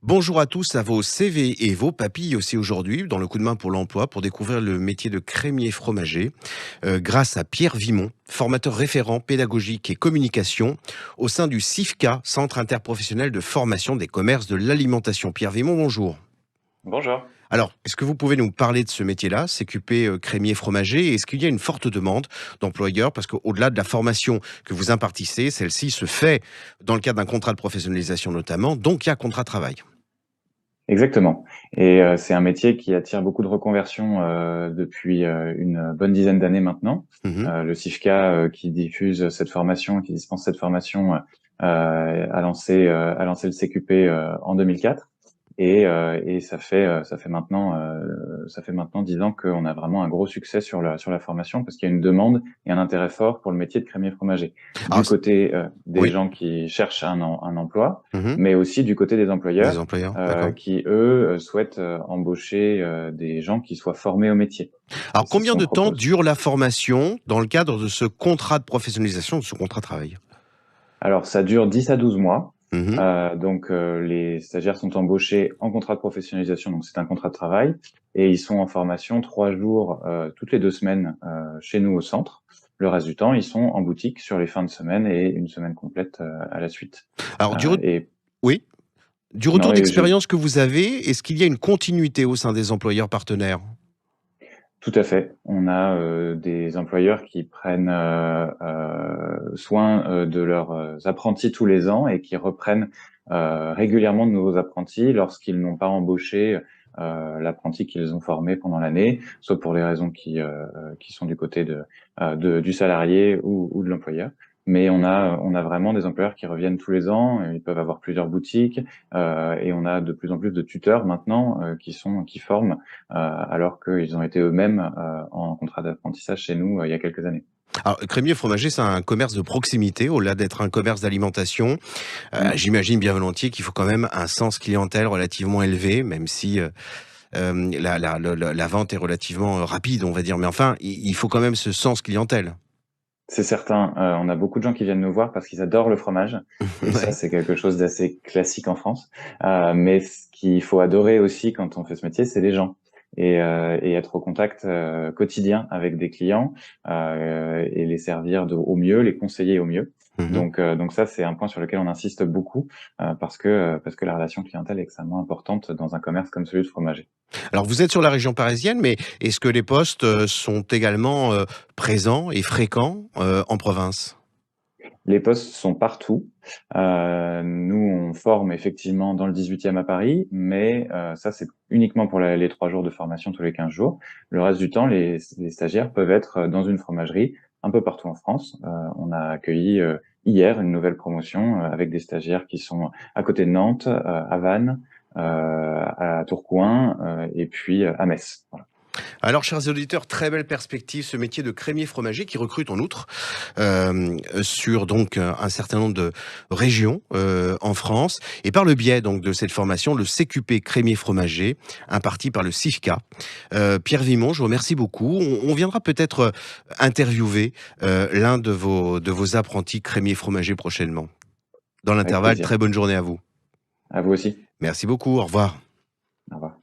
Bonjour à tous, à vos CV et vos papilles aussi aujourd'hui, dans le coup de main pour l'emploi, pour découvrir le métier de crémier fromager, grâce à Pierre Vimon, formateur référent pédagogique et communication au sein du CIFCA, Centre interprofessionnel de formation des commerces de l'alimentation. Pierre Vimon, bonjour. Bonjour. Alors, est-ce que vous pouvez nous parler de ce métier-là, CQP crémier fromager, et est-ce qu'il y a une forte demande d'employeurs? Parce qu'au-delà de la formation que vous impartissez, celle-ci se fait dans le cadre d'un contrat de professionnalisation notamment, donc il y a contrat de travail. Exactement. C'est un métier qui attire beaucoup de reconversions depuis une bonne dizaine d'années maintenant. Mhm. Le CIFCA qui diffuse cette formation, qui dispense cette formation, a lancé le CQP en 2004. Et ça fait maintenant 10 ans qu'on a vraiment un gros succès sur la formation parce qu'il y a une demande et un intérêt fort pour le métier de crémier fromager. Du Alors, côté des oui. gens qui cherchent un emploi, Mhm. mais aussi du côté des Des employeurs employeurs, d'accord. qui, eux, souhaitent embaucher des gens qui soient formés au métier. Et Alors, c'est ce combien qu'on de temps propose. dure la formation dans le cadre de ce contrat de professionnalisation, de ce contrat de travail? Alors, ça dure 10 à 12 mois. Mhm. Les stagiaires sont embauchés en contrat de professionnalisation, donc c'est un contrat de travail, et ils sont en formation 3 jours toutes les 2 semaines chez nous au centre. Le reste du temps, ils sont en boutique sur les fins de semaine et une semaine complète à la suite. Alors, Euh, et oui, du non, retour et je, d'expérience que vous avez, est-ce qu'il y a une continuité au sein des employeurs partenaires? Tout à fait. On a des employeurs qui prennent soin de leurs apprentis tous les ans et qui reprennent régulièrement de nouveaux apprentis lorsqu'ils n'ont pas embauché l'apprenti qu'ils ont formé pendant l'année, soit pour les raisons qui sont du côté du salarié ou de l'employeur. Mais on a vraiment des employeurs qui reviennent tous les ans. Ils peuvent avoir plusieurs boutiques et on a de plus en plus de tuteurs maintenant qui forment alors qu'ils ont été eux-mêmes en contrat d'apprentissage chez nous il y a quelques années. Alors, crémier fromager, c'est un commerce de proximité, au-delà d'être un commerce d'alimentation. Mm. J'imagine bien volontiers qu'il faut quand même un sens clientèle relativement élevé, même si la vente est relativement rapide, on va dire. Mais enfin, il faut quand même ce sens clientèle. C'est certain, on a beaucoup de gens qui viennent nous voir parce qu'ils adorent le fromage et ça, Ouais. c'est quelque chose d'assez classique en France. Mais ce qu'il faut adorer aussi quand on fait ce métier, c'est les gens et être au contact quotidien avec des clients et les servir au mieux, les conseiller au mieux. Mhm. Donc ça, c'est un point sur lequel on insiste beaucoup parce que la relation clientèle est extrêmement importante dans un commerce comme celui de fromager. Alors, vous êtes sur la région parisienne, mais est-ce que les postes sont également présents et fréquents en province? Les postes sont partout. Nous, on forme effectivement dans le 18e à Paris, mais ça, c'est uniquement pour les 3 jours de formation tous les 15 jours. Le reste du temps, les stagiaires peuvent être dans une fromagerie un peu partout en France. On a accueilli hier une nouvelle promotion avec des stagiaires qui sont à côté de Nantes, à Vannes, à Tourcoing et puis à Metz. Voilà. Alors, chers auditeurs, très belle perspective, ce métier de crémier fromager qui recrute en outre sur donc un certain nombre de régions en France et par le biais donc de cette formation, le CQP crémier fromager, imparti par le CIFCA. Pierre Vimon, je vous remercie beaucoup. On viendra peut-être interviewer l'un de vos apprentis crémier fromager prochainement. Dans Avec l'intervalle, plaisir. très bonne journée à vous. À vous aussi. Merci beaucoup, au revoir. Au revoir.